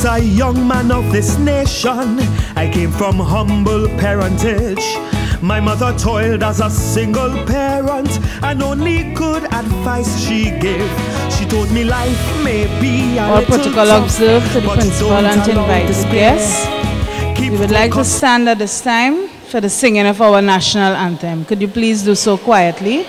was a young man of this nation. I came from humble parentage. My mother toiled as a single parent, and only good advice she gave. She told me life may be a All little protocol tough, observed to the but principal don't and to allow invite the despair. guests. Keep We would like to focused. stand at this time for the singing of our national anthem. Could you please do so quietly?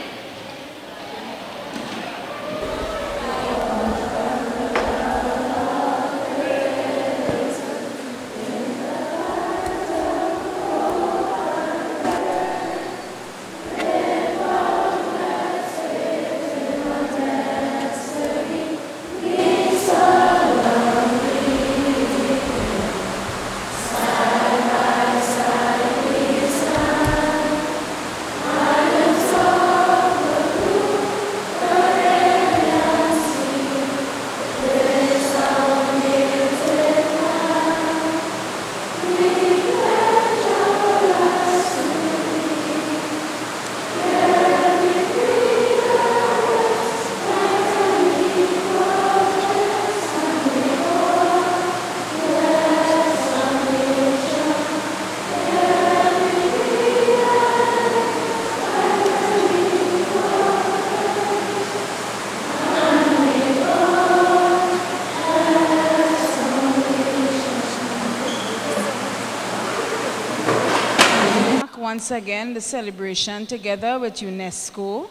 Once again, the celebration together with UNESCO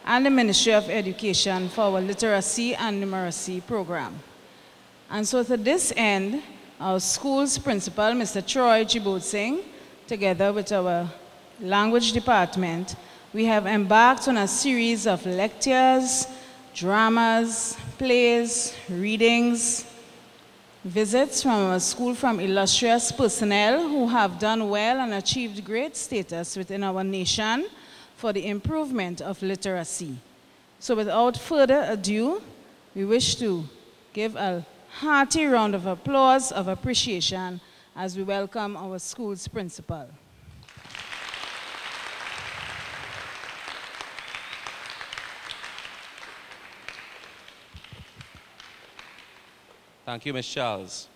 and the Ministry of Education for our Literacy and Numeracy program. And so to this end, our school's principal, Mr. Troy Chibotsing, together with our language department, we have embarked on a series of lectures, dramas, plays, readings, visits from our school from illustrious personnel who have done well and achieved great status within our nation for the improvement of literacy. So without further ado, we wish to give a hearty round of applause of appreciation as we welcome our school's principal. Thank you, Ms. Charles.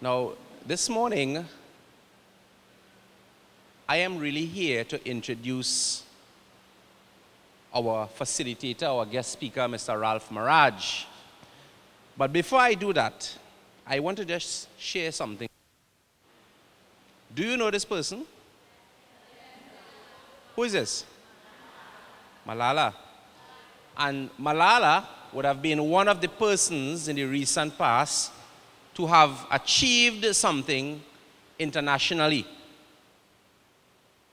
Now, this morning, I am really here to introduce our facilitator, our guest speaker, Mr. Ralph Maraj. But before I do that, I want to just share something. Do you know this person? Who is this? Malala. And Malala would have been one of the persons in the recent past to have achieved something internationally.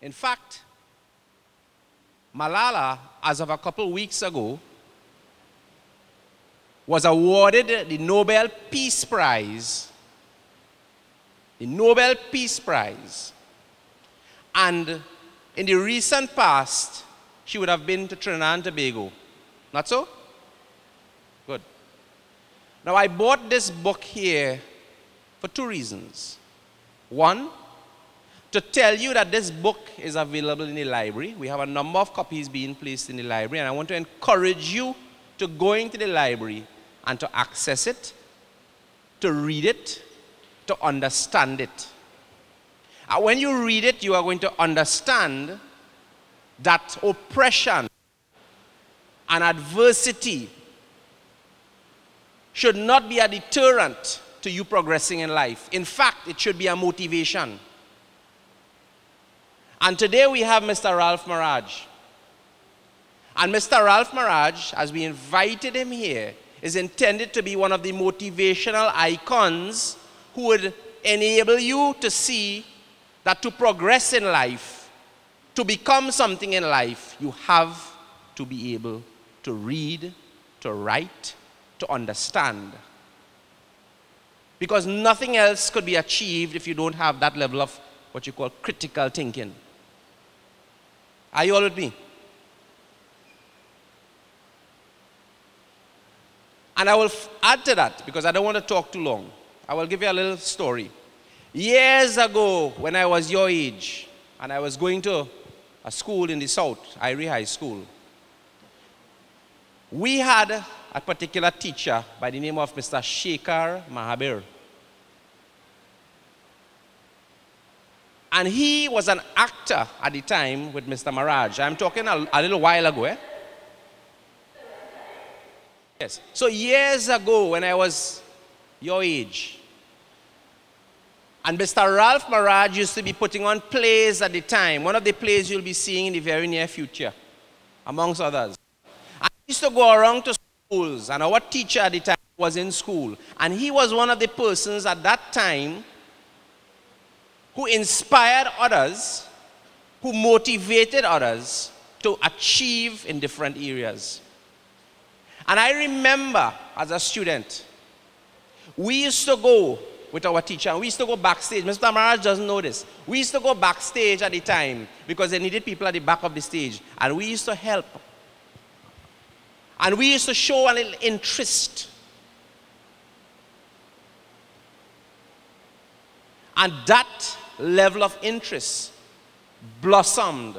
In fact, Malala, as of a couple weeks ago, was awarded the Nobel Peace Prize. The Nobel Peace Prize. And in the recent past, she would have been to Trinidad and Tobago. Not so? Good. Now, I bought this book here for two reasons. One, to tell you that this book is available in the library. We have a number of copies being placed in the library, and I want to encourage you to go into the library and to access it, to read it, to understand it. And when you read it, you are going to understand that oppression and adversity should not be a deterrent to you progressing in life. In fact, it should be a motivation. And today we have Mr. Ralph Maraj. And Mr. Ralph Maraj, as we invited him here, is intended to be one of the motivational icons who would enable you to see that to progress in life, to become something in life, you have to be able to read, to write, to understand. Because nothing else could be achieved if you don't have that level of what you call critical thinking. Are you all with me? And I will add to that, because I don't want to talk too long. I will give you a little story. Years ago, when I was your age, and I was going to a school in the south, Irie High School, we had a particular teacher by the name of Mr. Shekhar Mahabir. And he was an actor at the time with Mr. Maraj. I'm talking a little while ago, eh? Yes. So years ago, when I was your age, and Mr. Ralph Maraj used to be putting on plays at the time. One of the plays you'll be seeing in the very near future, amongst others. I used to go around to schools, and our teacher at the time was in school. And he was one of the persons at that time who inspired others, who motivated others to achieve in different areas. And I remember as a student, we used to go with our teacher, and we used to go backstage. Mr. Maraj doesn't know this. We used to go backstage at the time because they needed people at the back of the stage, and we used to help. And we used to show a little interest. And that level of interest blossomed.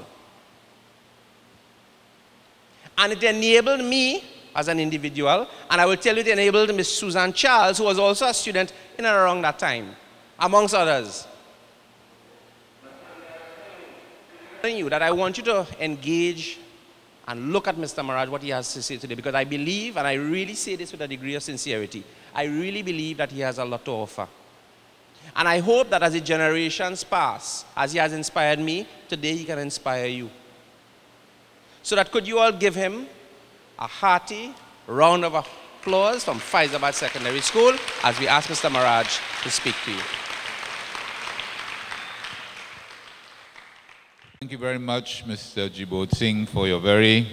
And it enabled me as an individual, and I will tell you it enabled Miss Susan Charles, who was also a student in and around that time, amongst others. I'm telling you that I want you to engage and look at Mr. Maraj, what he has to say today, because I believe, and I really say this with a degree of sincerity, I really believe that he has a lot to offer. And I hope that as the generations pass, as he has inspired me, today he can inspire you. So that could you all give him a hearty round of applause from Fyzabad Secondary School as we ask Mr. Maraj to speak to you. Thank you very much, Mr. Jibod Singh, for your very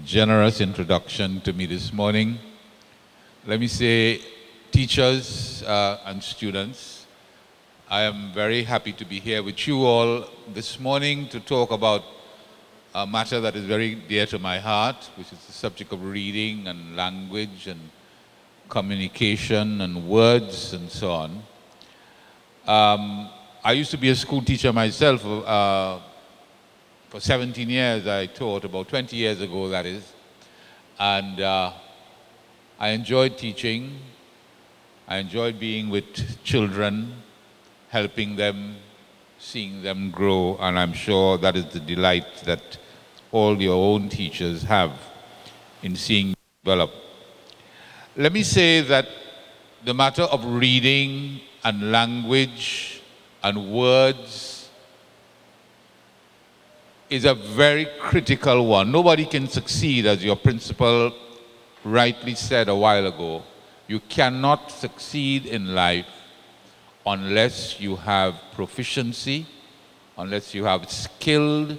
generous introduction to me this morning. Let me say, teachers and students, I am very happy to be here with you all this morning to talk about a matter that is very dear to my heart, which is the subject of reading and language and communication and words and so on. I used to be a school teacher myself. For 17 years I taught, about 20 years ago that is. And I enjoyed teaching. I enjoyed being with children, helping them, seeing them grow, and I'm sure that is the delight that all your own teachers have in seeing you develop. Let me say that the matter of reading and language and words is a very critical one. Nobody can succeed, as your principal rightly said a while ago. You cannot succeed in life unless you have proficiency, unless you have skill,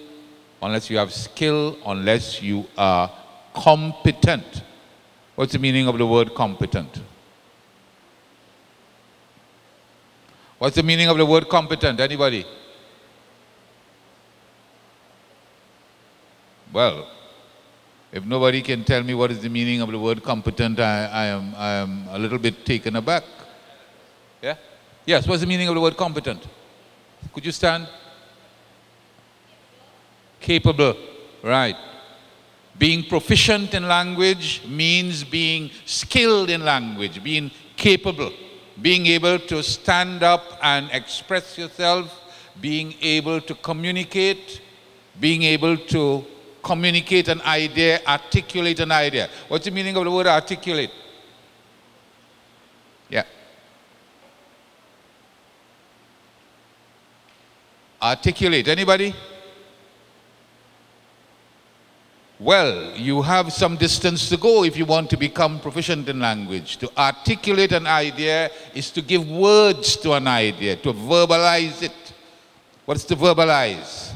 unless you are competent. What's the meaning of the word competent? What's the meaning of the word competent? Anybody? Well, if nobody can tell me what is the meaning of the word competent, I am a little bit taken aback. Yeah? Yes, what's the meaning of the word competent? Could you stand? Capable, right. Being proficient in language means being skilled in language, being capable, being able to stand up and express yourself, being able to communicate, being able to communicate an idea, articulate an idea. What's the meaning of the word articulate? Yeah. Articulate. Anybody? Well, you have some distance to go if you want to become proficient in language. To articulate an idea is to give words to an idea, to verbalize it. What's to verbalize?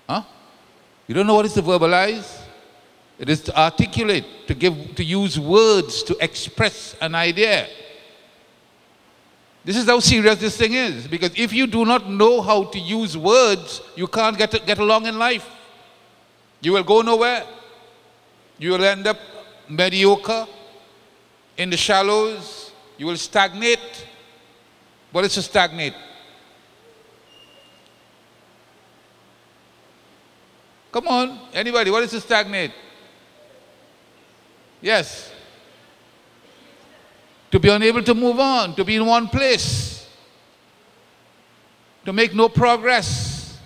Huh? You don't know what is to verbalize? It is to articulate, to use words to express an idea. This is how serious this thing is, because if you do not know how to use words, you can't get along in life. You will go nowhere. You will end up mediocre, in the shallows. You will stagnate. What is to stagnate? Come on, anybody, what is to stagnate? Yes. To be unable to move on, to be in one place, to make no progress.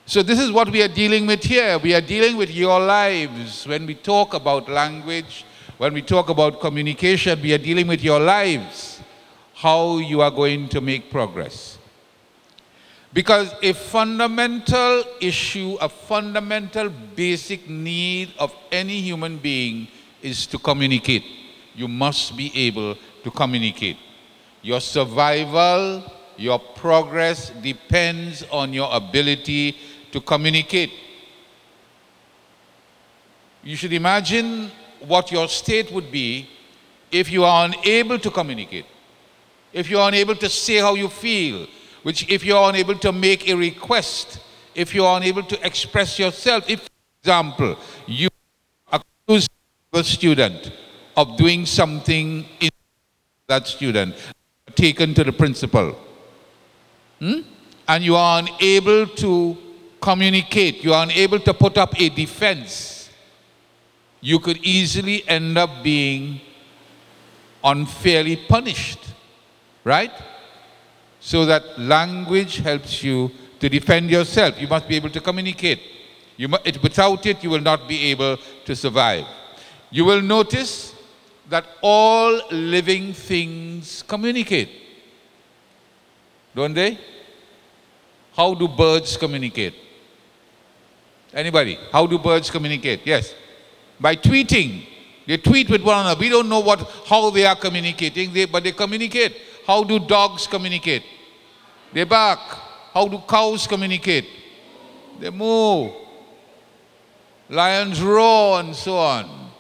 So this is what we are dealing with here. We are dealing with your lives. When we talk about language, when we talk about communication, we are dealing with your lives, how you are going to make progress. Because a fundamental issue, a fundamental basic need of any human being is to communicate. You must be able to communicate. Your survival, your progress depends on your ability to communicate. You should imagine what your state would be if you are unable to communicate, if you are unable to say how you feel, if you are unable to make a request, if you are unable to express yourself. If, for example, you accuse a student of doing something in that student, taken to the principal, and you are unable to communicate, you are unable to put up a defense, you could easily end up being unfairly punished, right? So that language helps you to defend yourself. You must be able to communicate. Without it, you will not be able to survive. You will notice that all living things communicate, don't they? How do birds communicate? Anybody? How do birds communicate? Yes. By tweeting. They tweet with one another. We don't know how they are communicating, but they communicate. How do dogs communicate? They bark. How do cows communicate? They moo. Lions roar and so on.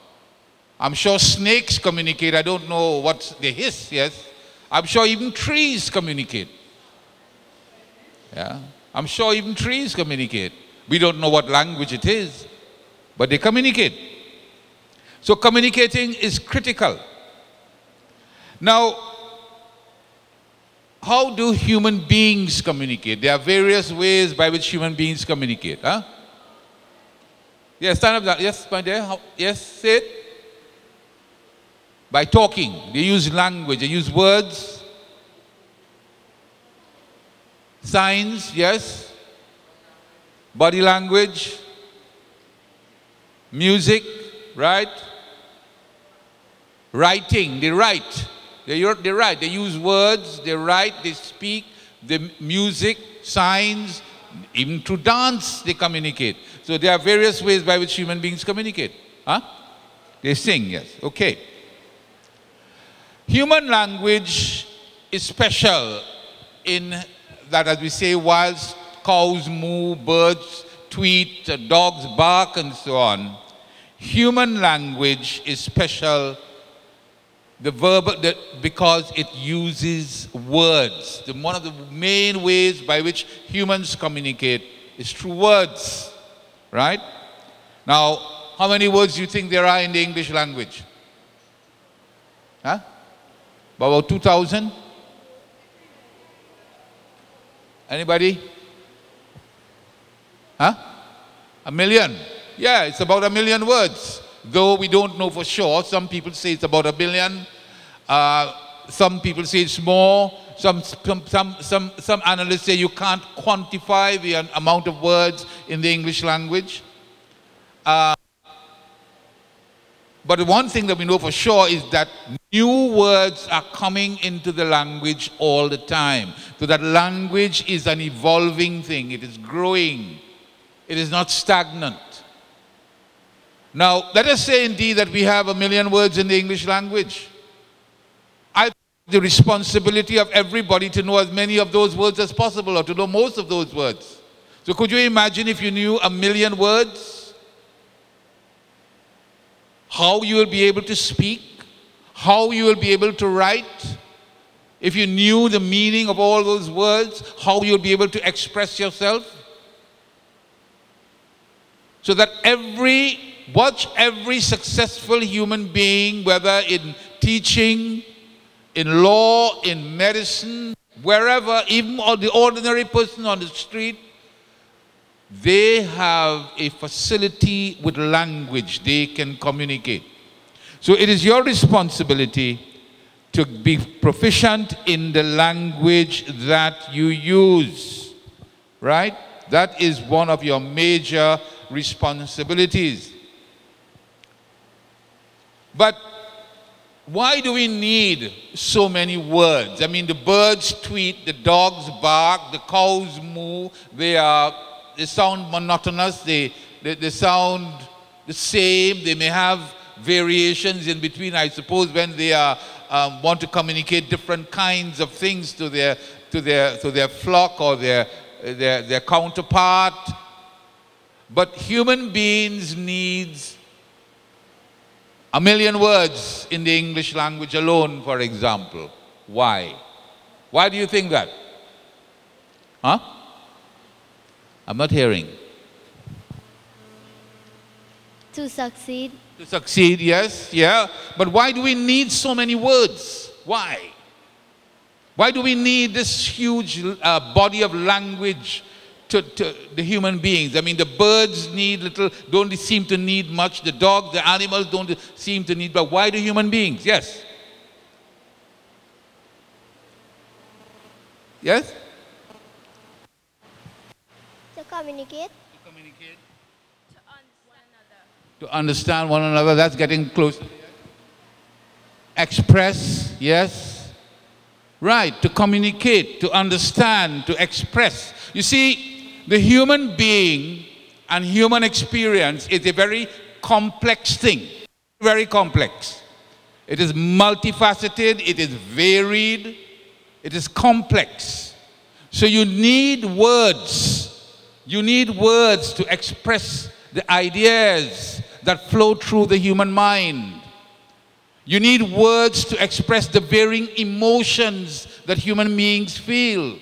I'm sure snakes communicate. I don't know what they hiss, yes. I'm sure even trees communicate. Yeah. I'm sure even trees communicate. We don't know what language it is, but they communicate. So communicating is critical. Now, how do human beings communicate? There are various ways by which human beings communicate. Huh? Yes, stand up. Yes, my dear. Yes, say it. By talking. They use language. They use words. Signs, yes. Body language. Music, right? Writing. They write. They write. They use words. They write. They speak. The music, signs, even through dance, they communicate. So there are various ways by which human beings communicate. Huh? They sing, yes. Okay. Human language is special in that, as we say, whilst cows moo, birds tweet, dogs bark, and so on, human language is special because it uses words. One of the main ways by which humans communicate is through words, right? Now, how many words do you think there are in the English language? Huh? About 2,000? Anybody? Huh? 1 million? Yeah, it's about 1 million words. Though we don't know for sure. Some people say it's about 1 billion. Some people say it's more. Some analysts say you can't quantify the amount of words in the English language. But the one thing that we know for sure is that new words are coming into the language all the time. So that language is an evolving thing. It is growing. It is not stagnant. Now, let us say indeed that we have 1 million words in the English language. I think the responsibility of everybody to know as many of those words as possible, or to know most of those words. So could you imagine if you knew 1 million words? How you will be able to speak, how you will be able to write. If you knew the meaning of all those words, how you'll be able to express yourself. So that every successful human being, whether in teaching, in law, in medicine, wherever, even the ordinary person on the street, they have a facility with language. They can communicate. So it is your responsibility to be proficient in the language that you use, right? That is one of your major responsibilities. But why do we need so many words? I mean, the birds tweet, the dogs bark, the cows moo, they sound monotonous, they sound the same, they may have variations in between, I suppose, when they want to communicate different kinds of things to their flock or their counterpart. But human beings need a million words in the English language alone, for example. Why? Why do you think that? Huh? I'm not hearing. To succeed. To succeed, yes, yeah. But why do we need so many words? Why? Why do we need this huge body of language to the human beings? I mean, the birds don't seem to need much. The dogs, the animals don't seem to need, but why do human beings? Yes? Yes? To communicate. To communicate. To understand one another. That's getting close. Express, yes. Right, to communicate, to understand, to express. You see, the human being and human experience is a very complex thing. Very complex. It is multifaceted, it is varied, it is complex. So you need words. You need words to express the ideas that flow through the human mind. You need words to express the varying emotions that human beings feel.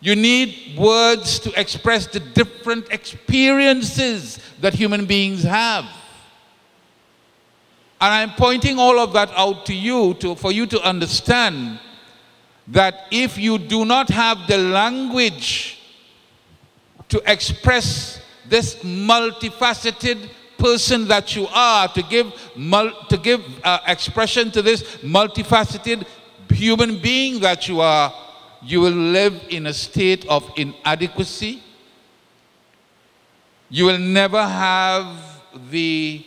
You need words to express the different experiences that human beings have. And I'm pointing all of that out to you for you to understand that if you do not have the language to express this multifaceted person that you are, to give expression to this multifaceted human being that you are, you will live in a state of inadequacy. You will never have the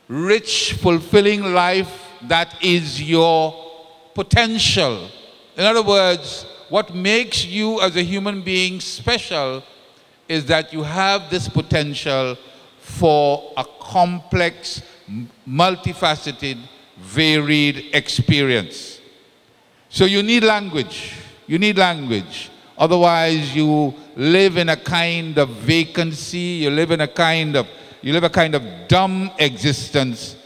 rich, fulfilling life that is your potential. In other words, what makes you as a human being special is that you have this potential for a complex, multifaceted, varied experience. So you need language. You need language. Otherwise, you live in a kind of vacancy. You live a kind of dumb existence,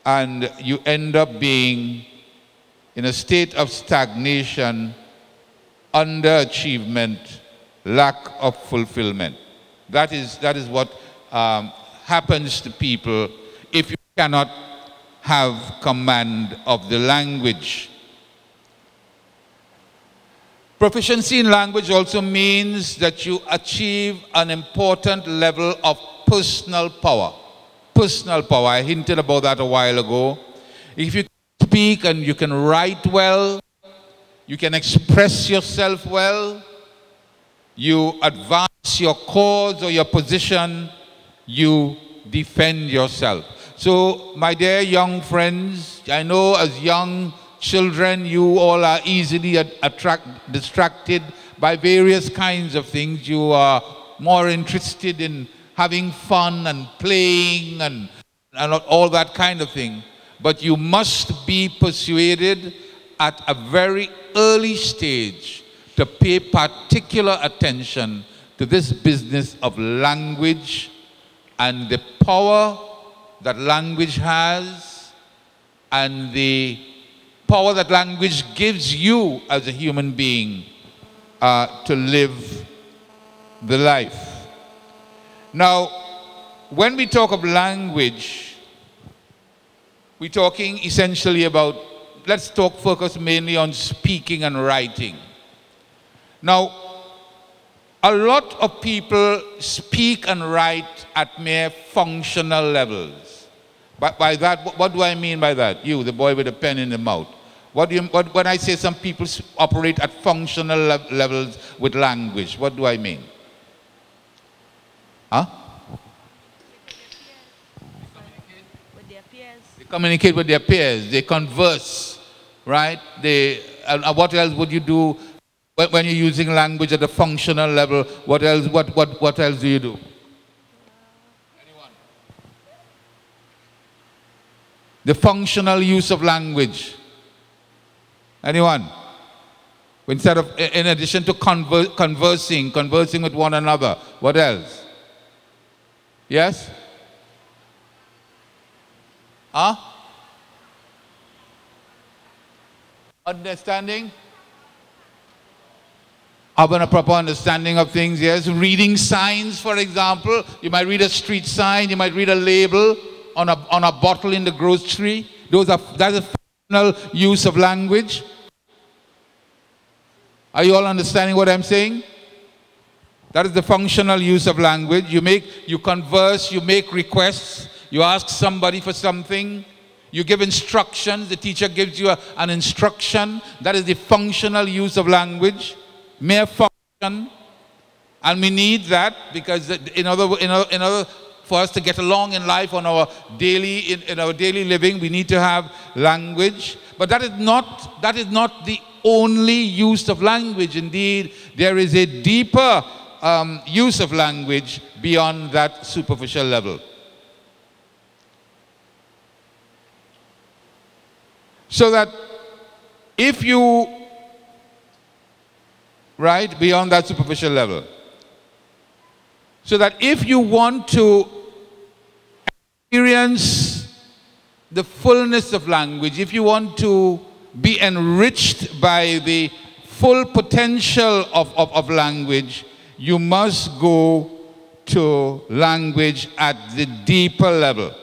and you end up being in a state of stagnation, underachievement, lack of fulfillment. That is what happens to people if you cannot have command of the language. Proficiency in language also means that you achieve an important level of personal power. Personal power, I hinted about that a while ago. If you can speak and you can write well, you can express yourself well, you advance your cause or your position, you defend yourself. So, my dear young friends, I know as young children, you all are easily distracted by various kinds of things. You are more interested in having fun and playing and all that kind of thing. But you must be persuaded at a very early stage to pay particular attention to this business of language and the power that language has and the power that language gives you as a human being to live the life. Now, when we talk of language, we're talking essentially about, let's focus mainly on speaking and writing. Now, a lot of people speak and write at mere functional levels. But by that, what do I mean by that? You, the boy with a pen in the mouth. When I say some people operate at functional levels with language, what do I mean? Huh? They communicate with their peers. They converse, right? What else would you do when you're using language at a functional level? What else? What else do you do? Anyone? The functional use of language. Anyone? Instead of, in addition to conversing with one another, what else? Yes? Huh? Understanding? Having a proper understanding of things, yes. Reading signs, for example. You might read a street sign, you might read a label on a bottle in the grocery. That's a functional use of language. Are you all understanding what I'm saying? That is the functional use of language. You converse, you make requests, you ask somebody for something, you give instructions, the teacher gives you an instruction. That is the functional use of language. Mere function. And we need that because in order for us to get along in life in our daily living, we need to have language. But that is not the only use of language. Indeed, there is a deeper use of language beyond that superficial level. So that if you, right, beyond that superficial level, so that if you want to experience the fullness of language, if you want to be enriched by the full potential of language, you must go to language at the deeper level.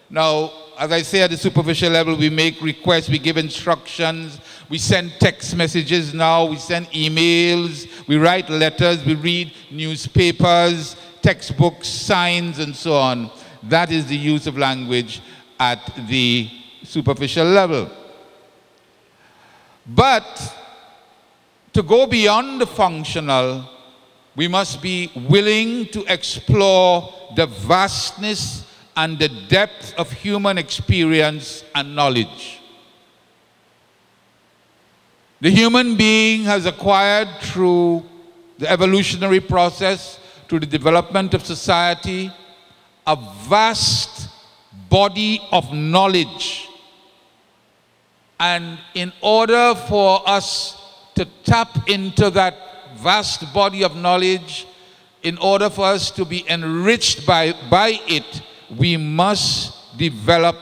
Now, as I say, at the superficial level, we make requests, we give instructions, we send text messages now, we send emails, we write letters, we read newspapers, textbooks, signs, and so on. That is the use of language at the superficial level. But to go beyond the functional, we must be willing to explore the vastness and the depth of human experience and knowledge. The human being has acquired through the evolutionary process, through the development of society, a vast body of knowledge. And in order for us to tap into that vast body of knowledge, in order for us to be enriched by it, we must develop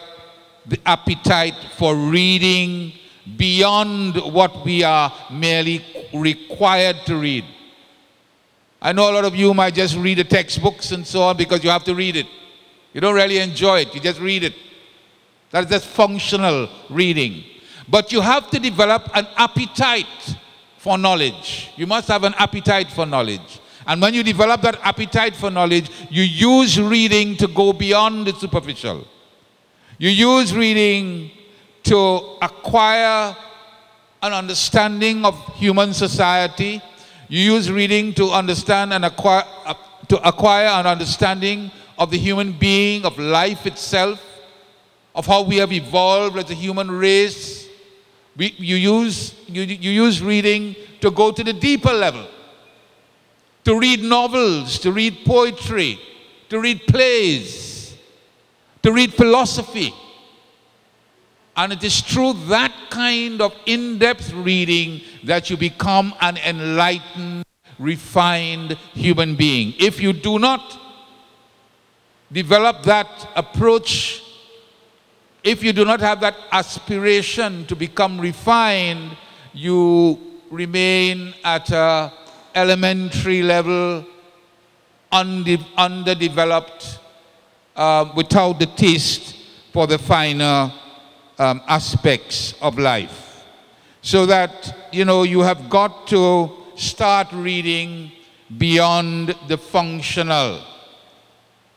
the appetite for reading beyond what we are merely required to read. I know a lot of you might just read the textbooks and so on because you have to read it. You don't really enjoy it, you just read it. That's just functional reading. But you have to develop an appetite for knowledge. You must have an appetite for knowledge. And when you develop that appetite for knowledge, you use reading to go beyond the superficial. You use reading to acquire an understanding of human society. You use reading to understand and acquire an understanding of the human being, of life itself, of how we have evolved as a human race. You use reading to go to the deeper level. To read novels, to read poetry, to read plays, to read philosophy. And it is through that kind of in-depth reading that you become an enlightened, refined human being. If you do not develop that approach, if you do not have that aspiration to become refined, you remain at a elementary level, underdeveloped, without the taste for the finer aspects of life. So that, you have got to start reading beyond the functional.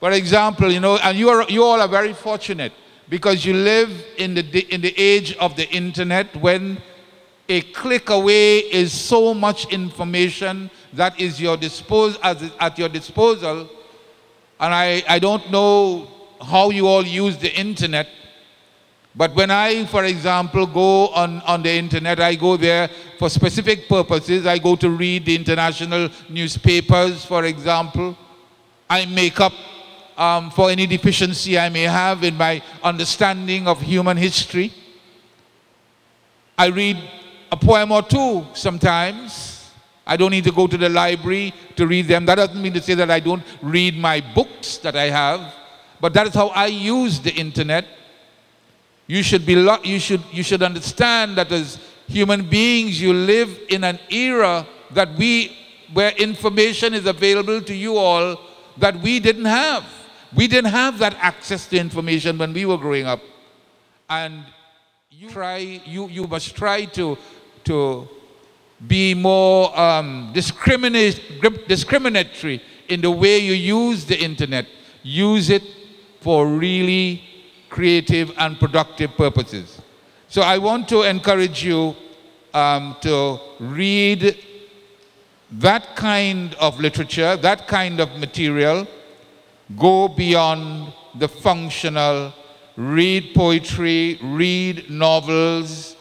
For example, you know, and you all are very fortunate because you live in the age of the internet when a click away is so much information that is at your disposal. And I don't know how you all use the internet, but when I, for example, go on the internet, I go there for specific purposes. I go to read the international newspapers, for example. I make up for any deficiency I may have in my understanding of human history. I read a poem or two sometimes. I don't need to go to the library to read them. That doesn't mean to say that I don't read my books that I have, but that is how I use the internet. You should understand that as human beings, you live in an era where information is available to you all that we didn't have. We didn't have that access to information when we were growing up. And you must try to be more discriminatory in the way you use the internet. Use it for really creative and productive purposes. So I want to encourage you to read that kind of literature, that kind of material. Go beyond the functional. Read poetry, read novels,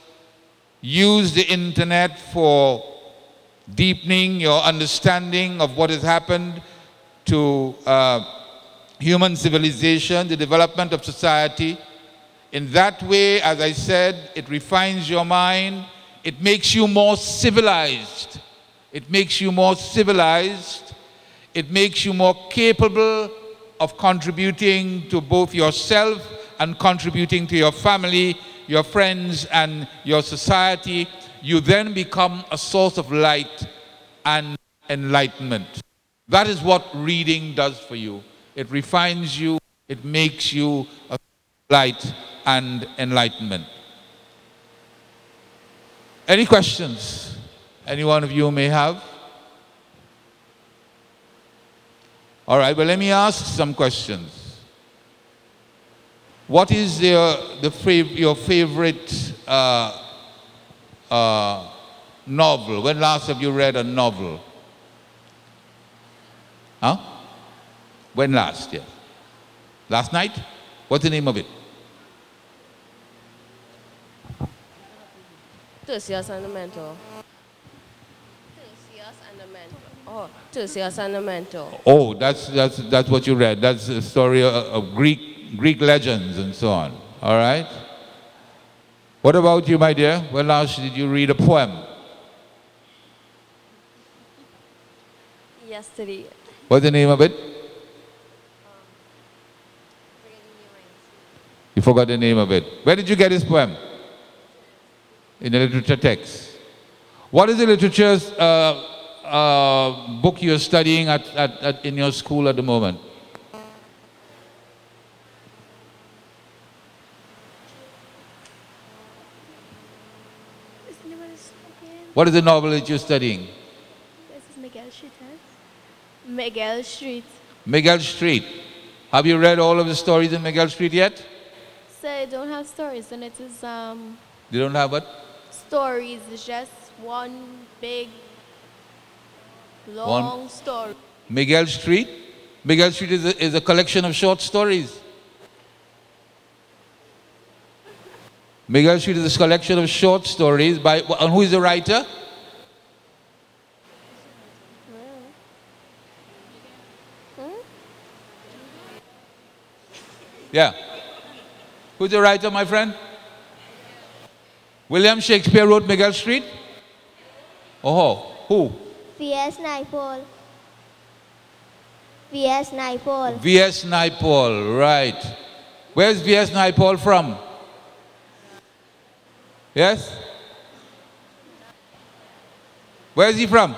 use the internet for deepening your understanding of what has happened to human civilization, the development of society. In that way, as I said, it refines your mind. It makes you more civilized. It makes you more civilized. It makes you more capable of contributing to both yourself and contributing to your family, your friends, and your society. You then become a source of light and enlightenment. That is what reading does for you. It refines you. It makes you a light and enlightenment. Any questions any one of you may have? All right, well, let me ask some questions. What is your favorite novel? When last have you read a novel? Huh? When last? Yeah. Last night? What's the name of it? Tertius and the Mentor. Tertius and the Mentor. Oh, Tertius and the Mentor. Oh, that's what you read. That's a story of Greek legends and so on. All right? What about you, my dear? When last did you read a poem? Yesterday. What's the name of it? You forgot the name of it. Where did you get this poem? In the literature text. What is the literature book you're studying in your school at the moment? What is the novel that you're studying? This is Miguel Street. Miguel Street. Miguel Street. Have you read all of the stories in Miguel Street yet? So I don't have stories, and it is You don't have what? stories. It's just one big long story. Miguel Street? Miguel Street is a collection of short stories. Miguel Street is a collection of short stories by, and who is the writer? Yeah. Who's the writer, my friend? William Shakespeare wrote Miguel Street? Oh, who? V.S. Naipaul. V.S. Naipaul. V.S. Naipaul, right. Where's V.S. Naipaul from? Yes? Where is he from?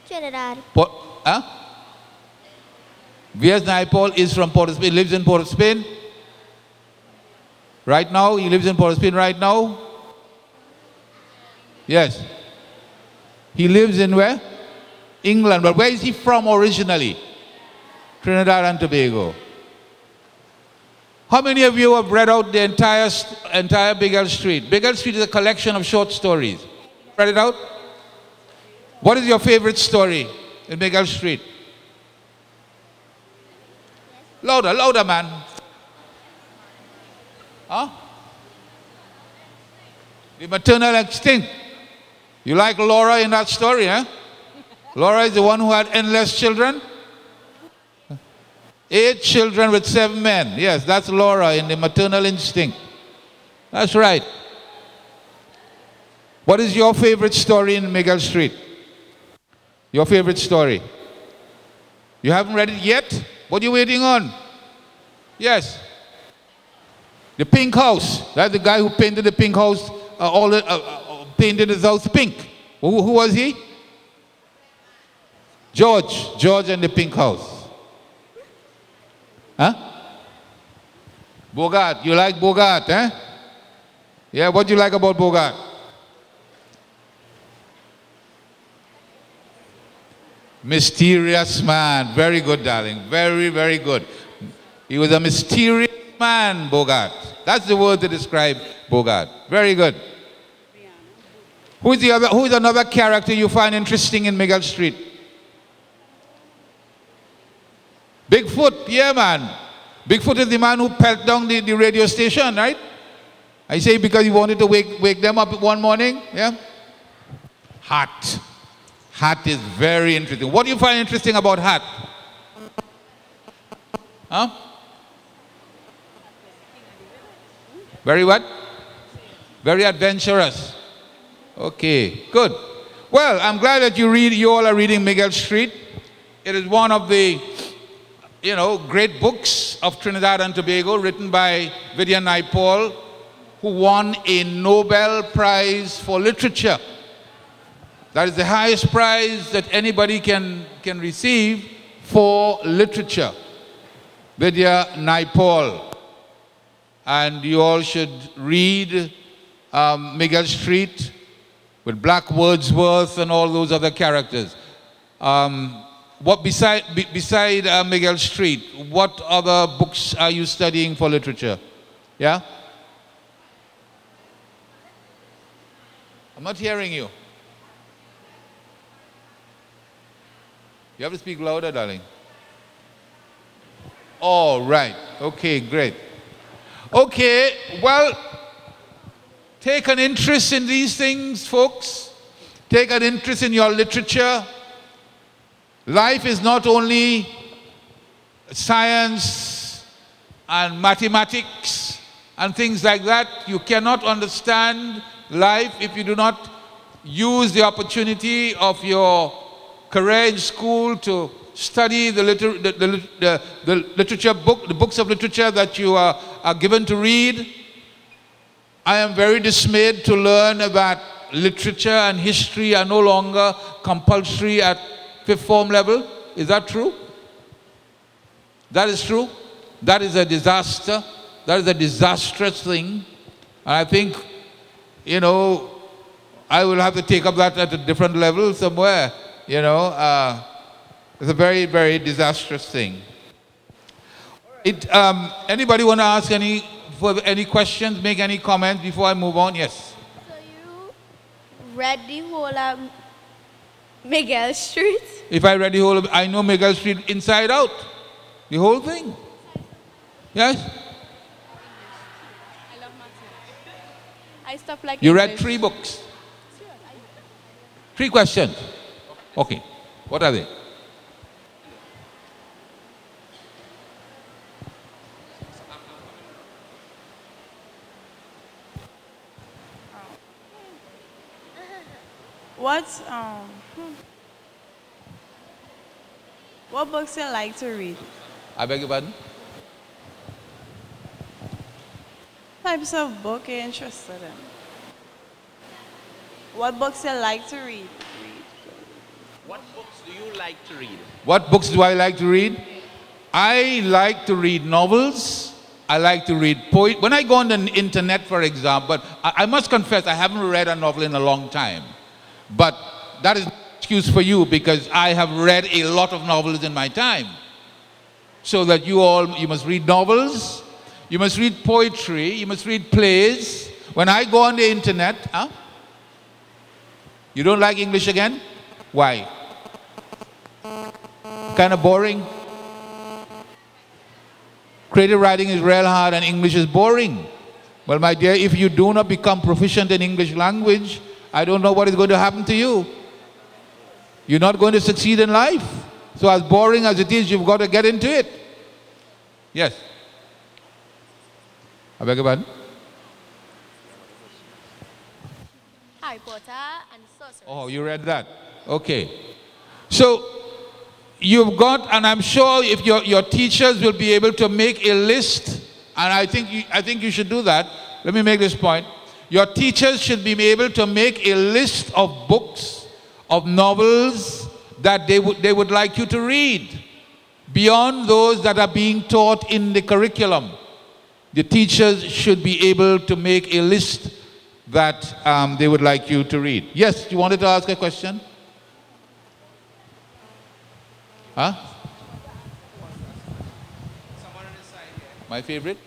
Trinidad. Huh? V.S. Naipaul is from Port of Spain, lives in Port of Spain. Right now, he lives in Port of Spain right now. Yes. He lives in where? England. But where is he from originally? Trinidad and Tobago. How many of you have read out the entire Bigel Street? Bigel Street is a collection of short stories. Read it out? What is your favorite story in Bigel Street? Louder, louder, man. Huh? The maternal instinct. You like Laura in that story, huh? Laura is the one who had endless children. 8 children with 7 men. Yes, that's Laura in the maternal instinct. That's right. What is your favorite story in Bigel Street? Your favorite story? You haven't read it yet? What are you waiting on? Yes. The Pink House. That's the guy who painted the Pink House, painted his house pink. Who was he? George. George and the Pink House. Huh? Bogart. You like Bogart, eh? Yeah, what do you like about Bogart? Mysterious man. Very good, darling. Very, very good. He was a mysterious man, Bogart. That's the word to describe Bogart. Very good. Who is another character you find interesting in Bigel Street? Bigfoot, yeah, man. Bigfoot is the man who pelted down the radio station, right? I say because he wanted to wake them up one morning, yeah? Hat. Hat is very interesting. What do you find interesting about Hat? Huh? Very what? Very adventurous. Okay, good. Well, I'm glad that you all are reading Bigel Street. It is one of the, great books of Trinidad and Tobago, written by Vidya Naipaul, who won a Nobel Prize for Literature. That is the highest prize that anybody can receive for literature. Vidya Naipaul. And you all should read Bigel Street with Black Wordsworth and all those other characters. Beside Bigel Street, what other books are you studying for literature? Yeah? I'm not hearing you. You have to speak louder, darling. All right. Okay, great. Okay, well, take an interest in these things, folks. Take an interest in your literature. Life is not only science and mathematics and things like that. You cannot understand life if you do not use the opportunity of your career in school to study the literature book, the books of literature that you are given to read. I am very dismayed to learn that literature and history are no longer compulsory at 5th form level. Is that true? That is true. That is a disaster. That is a disastrous thing. And I think, I will have to take up that at a different level somewhere. It's a very, very disastrous thing. Anybody want to ask any questions, make any comments before I move on? Yes. So you read the whole Bigel Street? If I read the whole, I know Bigel Street inside out. The whole thing. Yes? I love mathematics. I stopped like You read 3 books? 3 questions? Okay. What are they? What books you like to read? I beg your pardon? Types of book you're interested in? What books you like to read? What books do you like to read? What books do I like to read? I like to read novels. I like to read poetry. When I go on the internet, for example, I must confess I haven't read a novel in a long time. But that is no excuse for you, because I have read a lot of novels in my time. So that you must read novels, you must read poetry, you must read plays. When I go on the internet, you don't like English again? Why? Kind of boring. Creative writing is real hard and English is boring. Well, my dear, if you do not become proficient in English language, I don't know what is going to happen to you. You're not going to succeed in life. So as boring as it is, you've got to get into it. Yes. I beg your pardon? Harry Potter and Sorcerers. Oh, you read that. Okay. So you've got, and I'm sure if your teachers will be able to make a list, and I think you should do that. Let me make this point. Your teachers should be able to make a list of books, of novels that they would like you to read, beyond those that are being taught in the curriculum. The teachers should be able to make a list that they would like you to read. Yes, you wanted to ask a question? Huh? My favorite?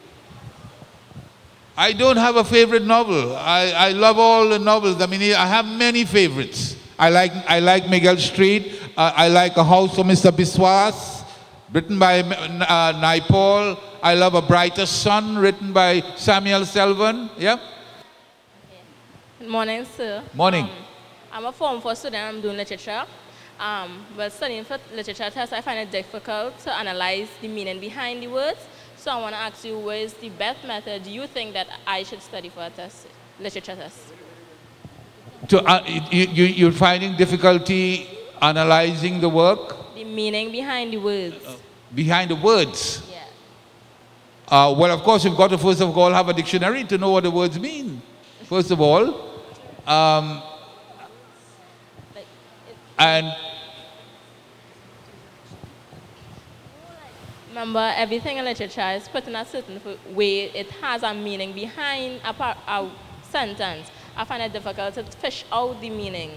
I don't have a favorite novel. I love all the novels. I mean, I have many favorites. I like Miguel Street. I like A House for Mr. Biswas, written by Naipaul. I love A Brighter Sun, written by Samuel Selvin. Yeah? Good morning, sir. Morning. I'm a Form 4 student. I'm doing literature. But studying for literature tests, I find it difficult to analyze the meaning behind the words. So I want to ask you, what is the best method you think that I should study for a test, literature test? You're finding difficulty analyzing the work? The meaning behind the words. Behind the words? Yeah. Well, of course, you've got to first of all have a dictionary to know what the words mean. First of all. And remember, everything in literature is put in a certain way. It has a meaning behind a sentence. I find it difficult to fish out the meaning.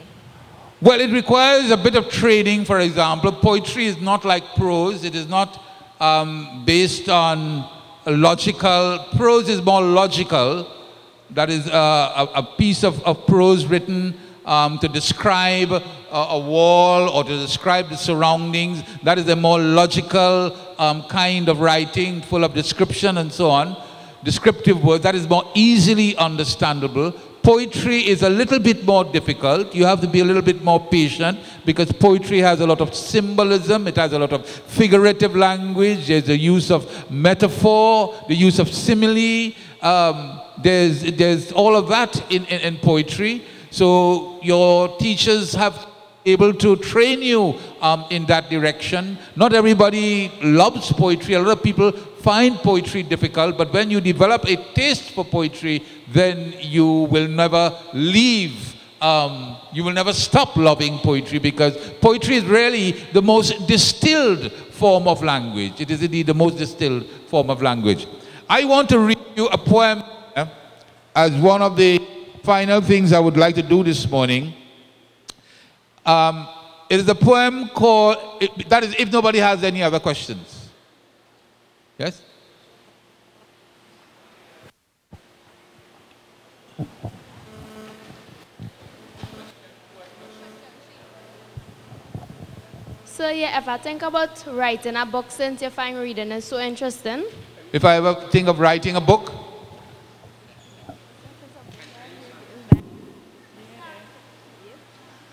Well, it requires a bit of training. For example, poetry is not like prose. It is not based on logical. Prose is more logical. That is a piece of prose written to describe a wall or to describe the surroundings. That is a more logical kind of writing, full of description and so on. Descriptive words, that is more easily understandable. Poetry is a little bit more difficult. You have to be a little bit more patient, because poetry has a lot of symbolism. It has a lot of figurative language. There's the use of metaphor, the use of simile. There's all of that in poetry. So your teachers have able to train you in that direction. Not everybody loves poetry. A lot of people find poetry difficult, but when you develop a taste for poetry, then you will never leave. You will never stop loving poetry, because poetry is really the most distilled form of language. It is indeed the most distilled form of language. I want to read you a poem as one of the final things I would like to do this morning. It is a poem called, that is if nobody has any other questions. Yes? So you ever think about writing a book, since you find reading is so interesting? If I ever think of writing a book?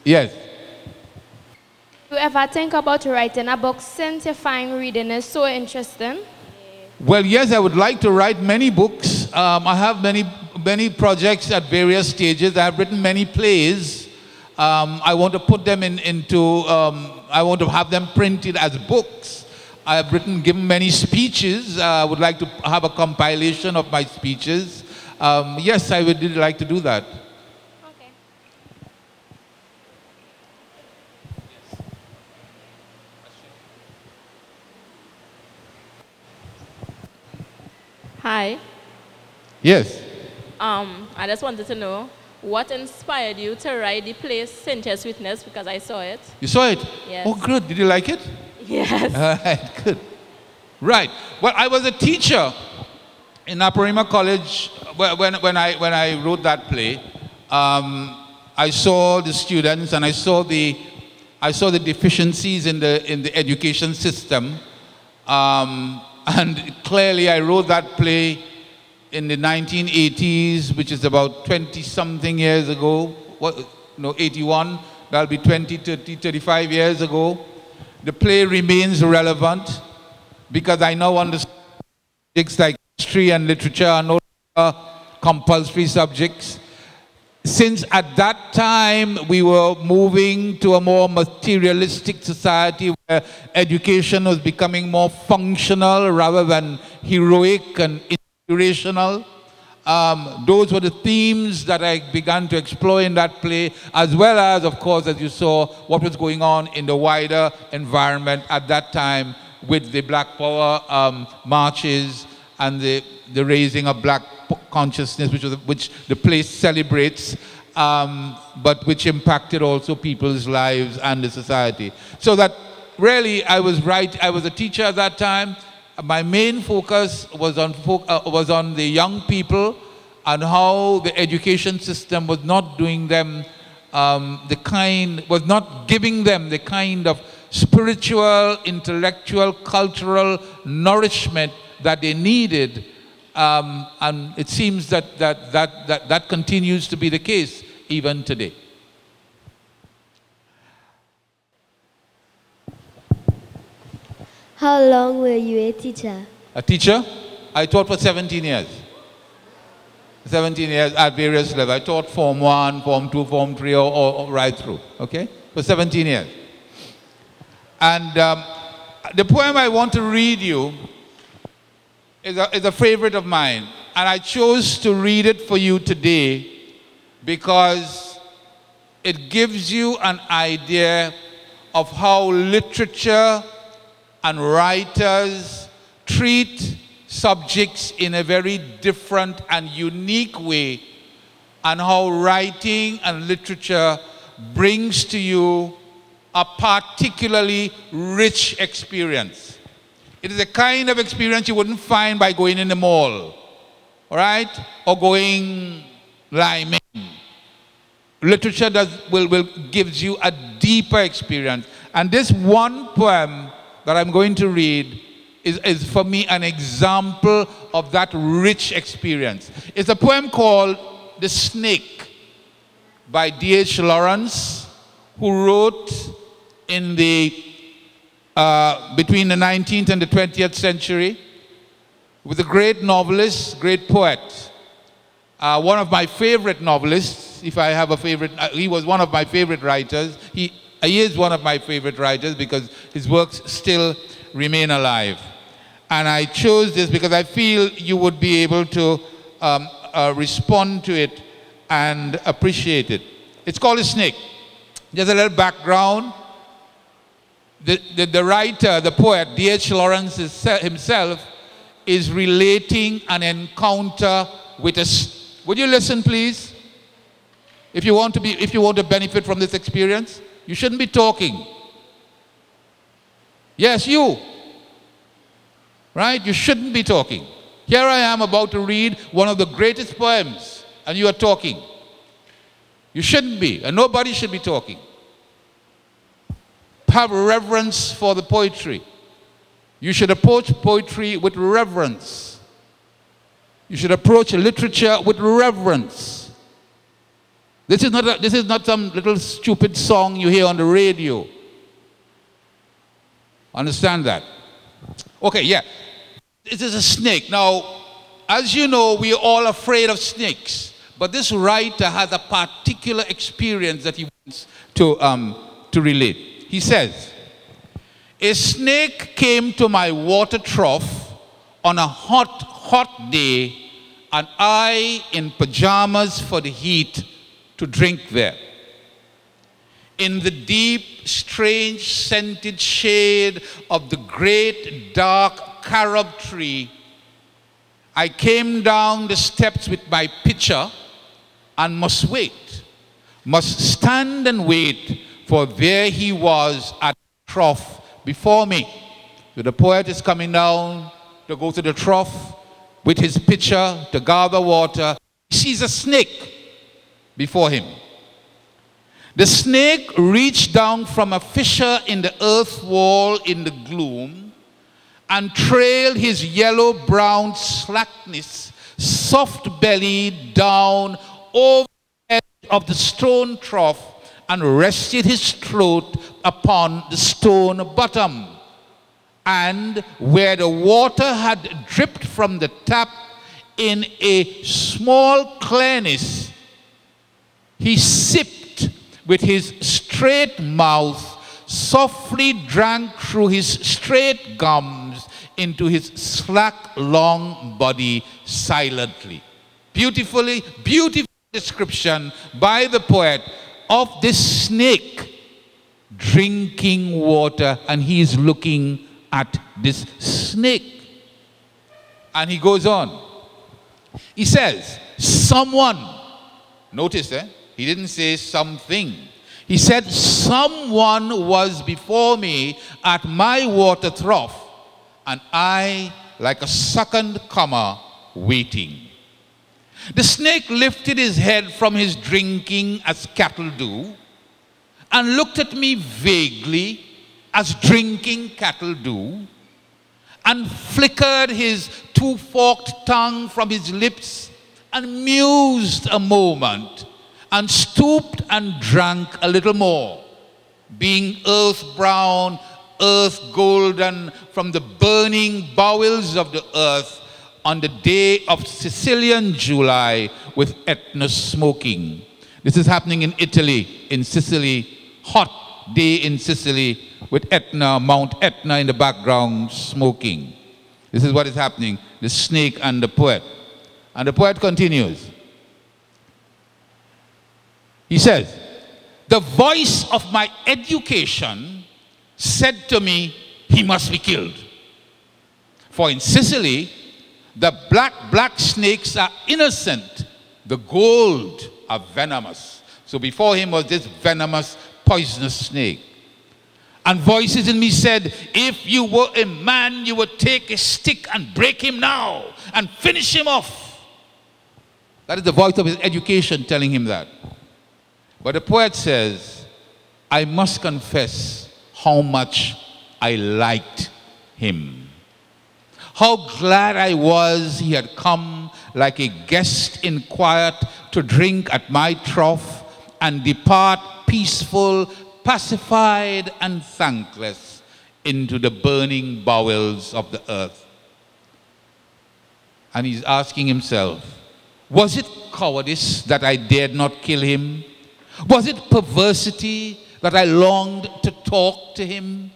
Yes. You ever think about writing a book, since you find reading is so interesting? Well, yes, I would like to write many books. I have many projects at various stages. I have written many plays. I want to put them I want to have them printed as books. I have given many speeches. I would like to have a compilation of my speeches. Yes, I would like to do that. Okay. Hi. Yes. I just wanted to know, what inspired you to write the play Cynthia's Witness? Because I saw it. You saw it? Yes. Oh, good. Did you like it? Yes. All right, good. Right. Well, I was a teacher in Aparima College when I wrote that play. I saw the students and I saw the deficiencies in the education system, and clearly I wrote that play in the 1980s, which is about 20-something years ago. 81. That'll be 20, 30, 35 years ago. The play remains relevant because I now understand subjects like history and literature are no longer compulsory subjects. Since at that time we were moving to a more materialistic society where education was becoming more functional rather than heroic and inspirational, those were the themes that I began to explore in that play, as well as, of course, as you saw, what was going on in the wider environment at that time with the Black Power marches and the raising of black consciousness, which the play celebrates, but which impacted also people's lives and the society. So that really I was a teacher at that time. My main focus was on the young people and how the education system was not doing them was not giving them the kind of spiritual, intellectual, cultural nourishment that they needed, and it seems that continues to be the case even today. How long were you a teacher? A teacher? I taught for 17 years. 17 years at various levels. I taught Form 1, Form 2, Form 3, or right through, okay? For 17 years. And the poem I want to read you is a favorite of mine. And I chose to read it for you today because it gives you an idea of how literature and writers treat subjects in a very different and unique way, and how writing and literature brings to you a particularly rich experience. It is a kind of experience you wouldn't find by going in the mall, all right, or going liming. Literature gives you a deeper experience. And this one poem that I'm going to read is for me an example of that rich experience. It's a poem called The Snake by D.H. Lawrence, who wrote in between the 19th and the 20th century, with a great novelist, great poet. One of my favorite novelists, if I have a favorite, he was one of my favorite writers. He is one of my favorite writers because his works still remain alive. And I chose this because I feel you would be able to respond to it and appreciate it. It's called A Snake. Just a little background. The writer, the poet, D.H. Lawrence himself, is relating an encounter with a... Would you listen, please? If you want to benefit from this experience, you shouldn't be talking. Yes, you. Right? You shouldn't be talking. Here I am about to read one of the greatest poems, and you are talking. You shouldn't be, and nobody should be talking. Have reverence for the poetry. You should approach poetry with reverence. You should approach literature with reverence. This is not some little stupid song you hear on the radio. Understand that? Okay, yeah. This is a snake. Now, as you know, we're all afraid of snakes. But this writer has a particular experience that he wants to relate. He says, a snake came to my water trough on a hot day, and I, in pajamas for the heat, to drink there. In the deep, strange, scented shade of the great, dark carob tree, I came down the steps with my pitcher and must wait, must stand and wait, for there he was at the trough before me. So the poet is coming down to go to the trough with his pitcher to gather water. He sees a snake before him. The snake reached down from a fissure in the earth wall in the gloom and trailed his yellow-brown slackness, soft-bellied, down over the edge of the stone trough and rested his throat upon the stone bottom. And where the water had dripped from the tap in a small clearness, he sipped with his straight mouth, softly drank through his straight gums into his slack, long body silently. Beautiful description by the poet of this snake drinking water, and he is looking at this snake. And he goes on. He says, someone, notice he didn't say something. He said, someone was before me at my water trough, and I, like a second comer, waiting. The snake lifted his head from his drinking as cattle do, and looked at me vaguely as drinking cattle do, and flickered his two-forked tongue from his lips, and mused a moment, and stooped and drank a little more, being earth-brown, earth-golden from the burning bowels of the earth on the day of Sicilian July with Etna smoking. This is happening in Italy, in Sicily, hot day in Sicily with Etna, Mount Etna in the background smoking. This is what is happening, the snake and the poet. And the poet continues. He says, the voice of my education said to me, he must be killed. For in Sicily, the black snakes are innocent. The gold are venomous. So before him was this venomous, poisonous snake. And voices in me said, if you were a man, you would take a stick and break him now and finish him off. That is the voice of his education telling him that. But the poet says, I must confess how much I liked him. How glad I was he had come like a guest in quiet to drink at my trough and depart peaceful, pacified, and thankless into the burning bowels of the earth. And he's asking himself, was it cowardice that I dared not kill him? Was it perversity that I longed to talk to him?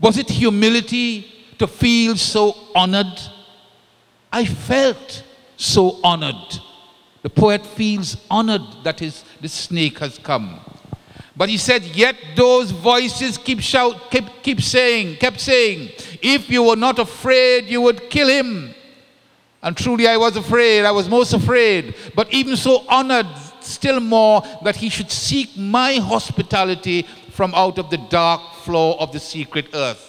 Was it humility to feel so honored? I felt so honored. The poet feels honored that the snake has come. But he said, yet those voices kept saying, if you were not afraid, you would kill him. And truly I was afraid, I was most afraid. But even so honored, still more, that he should seek my hospitality from out of the dark floor of the secret earth.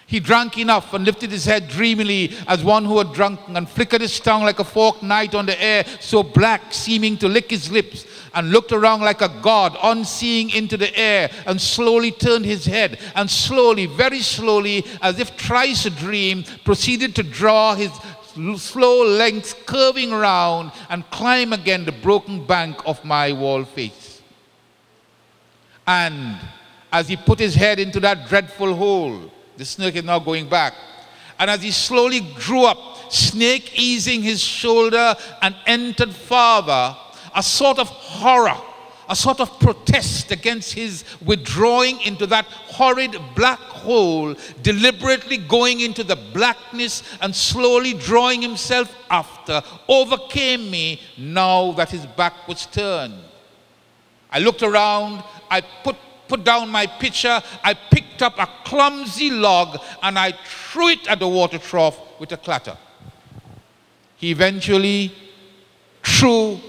He drank enough and lifted his head dreamily as one who had drunken, and flickered his tongue like a forked knight on the air, so black, seeming to lick his lips, and looked around like a god, unseeing into the air, and slowly turned his head, and slowly, very slowly, as if thrice a dream, proceeded to draw his slow lengths curving round and climb again the broken bank of my wall face. And as he put his head into that dreadful hole, the snake is now going back. And as he slowly drew up, snake easing his shoulder and entered farther, a sort of horror, a sort of protest against his withdrawing into that horrid black hole, deliberately going into the blackness and slowly drawing himself after, overcame me now that his back was turned. I looked around, I put down my pitcher, I picked up a clumsy log, and I threw it at the water trough with a clatter. He eventually threw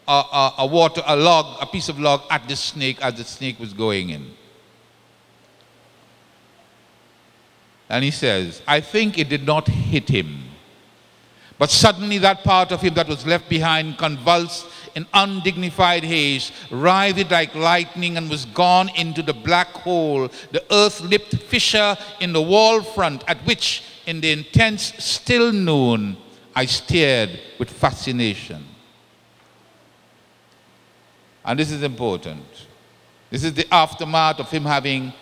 a piece of log at the snake as the snake was going in. And he says, I think it did not hit him. But suddenly that part of him that was left behind convulsed in undignified haste, writhed like lightning, and was gone into the black hole, the earth-lipped fissure in the wall front, at which, in the intense still noon, I stared with fascination. And this is important. This is the aftermath of him having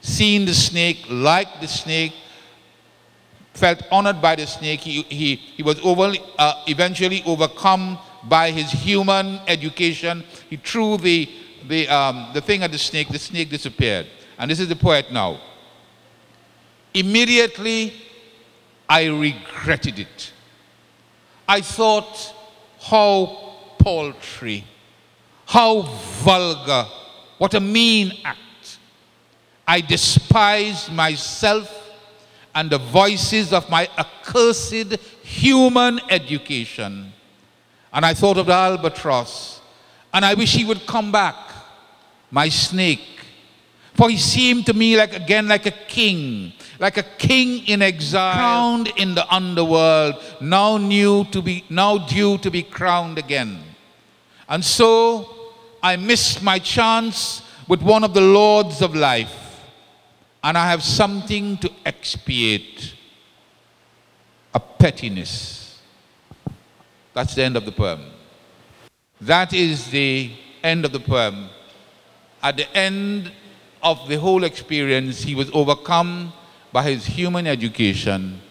seen the snake, liked the snake, felt honored by the snake. He was eventually overcome by his human education. He threw the thing at the snake disappeared. And this is the poet now. Immediately, I regretted it. I thought, how paltry, how vulgar, what a mean act. I despised myself and the voices of my accursed human education. And I thought of the albatross, and I wish he would come back, my snake. For he seemed to me like a king in exile, crowned in the underworld, now due to be crowned again. And so I missed my chance with one of the lords of life. And I have something to expiate, a pettiness. That's the end of the poem. That is the end of the poem. At the end of the whole experience, he was overcome by his human education.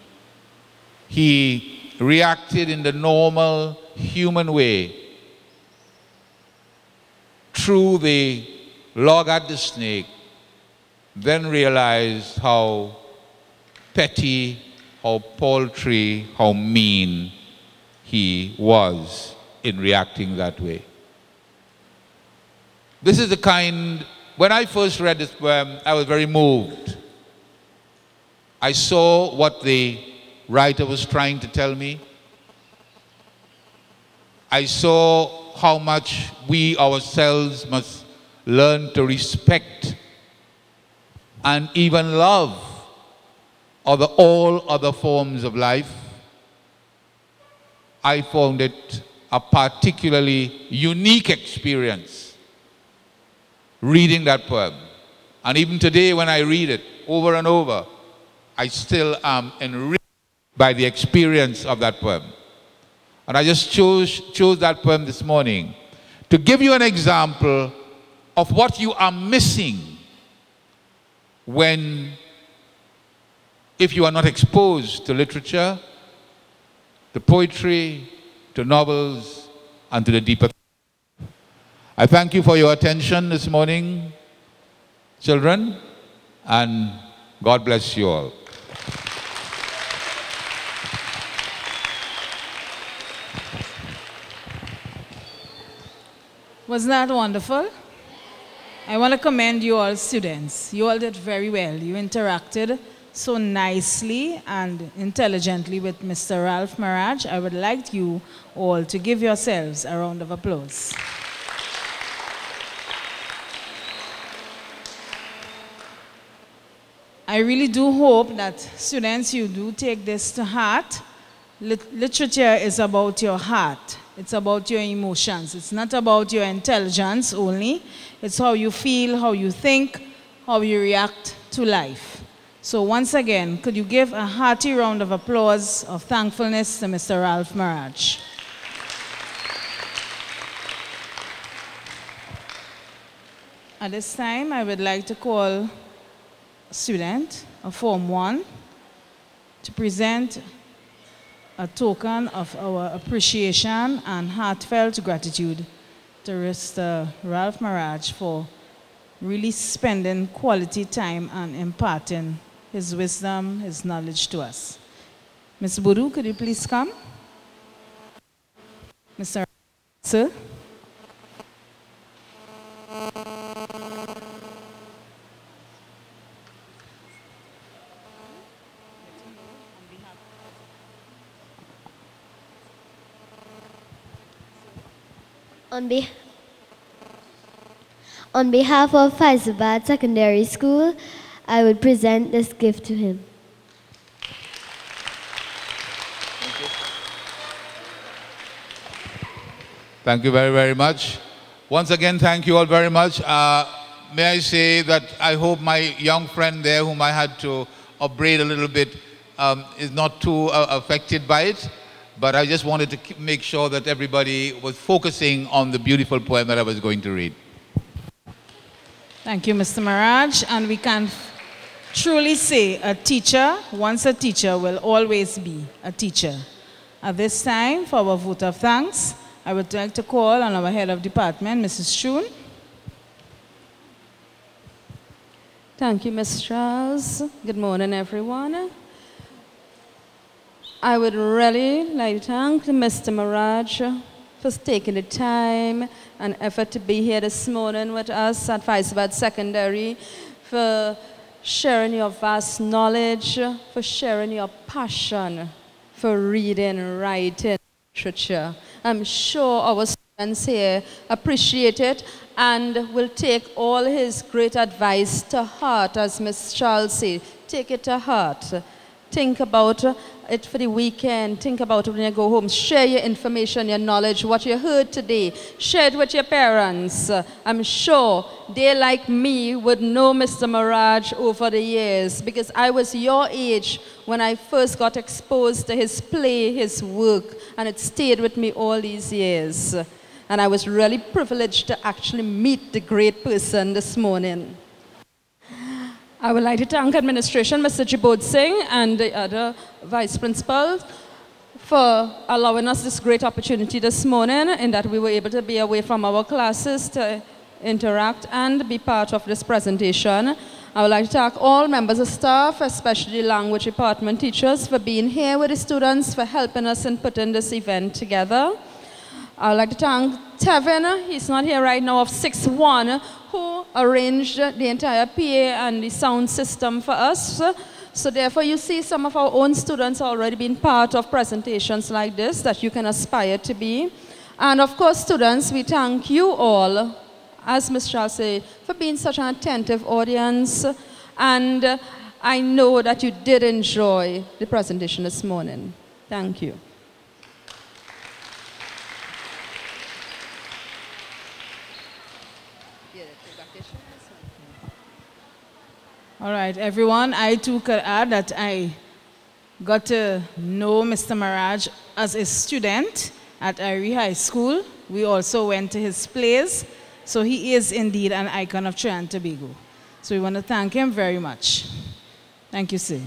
He reacted in the normal human way, threw the log at the snake, then realized how petty, how paltry, how mean he was in reacting that way. This is the kind, when I first read this poem, I was very moved. I saw what the writer was trying to tell me. I saw how much we ourselves must learn to respect and even love all other forms of life. I found it a particularly unique experience reading that poem. And even today when I read it over and over, I still am enriched by the experience of that poem. And I just chose that poem this morning to give you an example of what you are missing if you are not exposed to literature, to poetry, to novels, and to the deeper. I thank you for your attention this morning, children, and God bless you all. Wasn't that wonderful? I want to commend you all students. You all did very well. You interacted so nicely and intelligently with Mr. Ralph Maraj. I would like you all to give yourselves a round of applause. I really do hope that students, you do take this to heart. Literature is about your heart. It's about your emotions. It's not about your intelligence only. It's how you feel, how you think, how you react to life. So once again, could you give a hearty round of applause of thankfulness to Mr. Ralph Maraj. At this time, I would like to call a student of Form 1 to present a token of our appreciation and heartfelt gratitude to Mr. Ralph Maraj for really spending quality time and imparting his wisdom, his knowledge to us. Ms. Buru, could you please come? Mr. Sir. On behalf of Fyzabad Secondary School, I would present this gift to him. Thank you very, very much. Once again, thank you all very much. May I say that I hope my young friend there, whom I had to upbraid a little bit, is not too affected by it. But I just wanted to make sure that everybody was focusing on the beautiful poem that I was going to read. Thank you, Mr. Maraj. And we can truly say a teacher, once a teacher, will always be a teacher. At this time, for our vote of thanks, I would like to call on our head of department, Mrs. Shun. Thank you, Ms. Charles. Good morning, everyone. I would really like to thank Mr. Maraj for taking the time and effort to be here this morning with us at Fyzabad Secondary, for sharing your vast knowledge, for sharing your passion for reading, writing, literature. I'm sure our students here appreciate it and will take all his great advice to heart, as Ms. Charles said. Take it to heart. Think about it for the weekend. Think about it when you go home. Share your information, your knowledge, what you heard today. Share it with your parents. I'm sure they, like me, would know Mr. Maraj over the years, because I was your age when I first got exposed to his play, his work, and it stayed with me all these years. And I was really privileged to actually meet the great person this morning. I would like to thank administration, Mr. Jibod Singh, and the other vice principals for allowing us this great opportunity this morning, in that we were able to be away from our classes to interact and be part of this presentation. I would like to thank all members of staff, especially language department teachers, for being here with the students, for helping us in putting this event together. I would like to thank Tevin, he's not here right now, of 6-1, who arranged the entire PA and the sound system for us. So therefore, you see some of our own students already being part of presentations like this that you can aspire to be. And of course, students, we thank you all, as Ms. Charles said, for being such an attentive audience. And I know that you did enjoy the presentation this morning. Thank you. All right, everyone, I too could add that I got to know Mr. Maraj as a student at Irie High School. We also went to his plays, so he is indeed an icon of Trinidad and Tobago. So we want to thank him very much. Thank you, sir.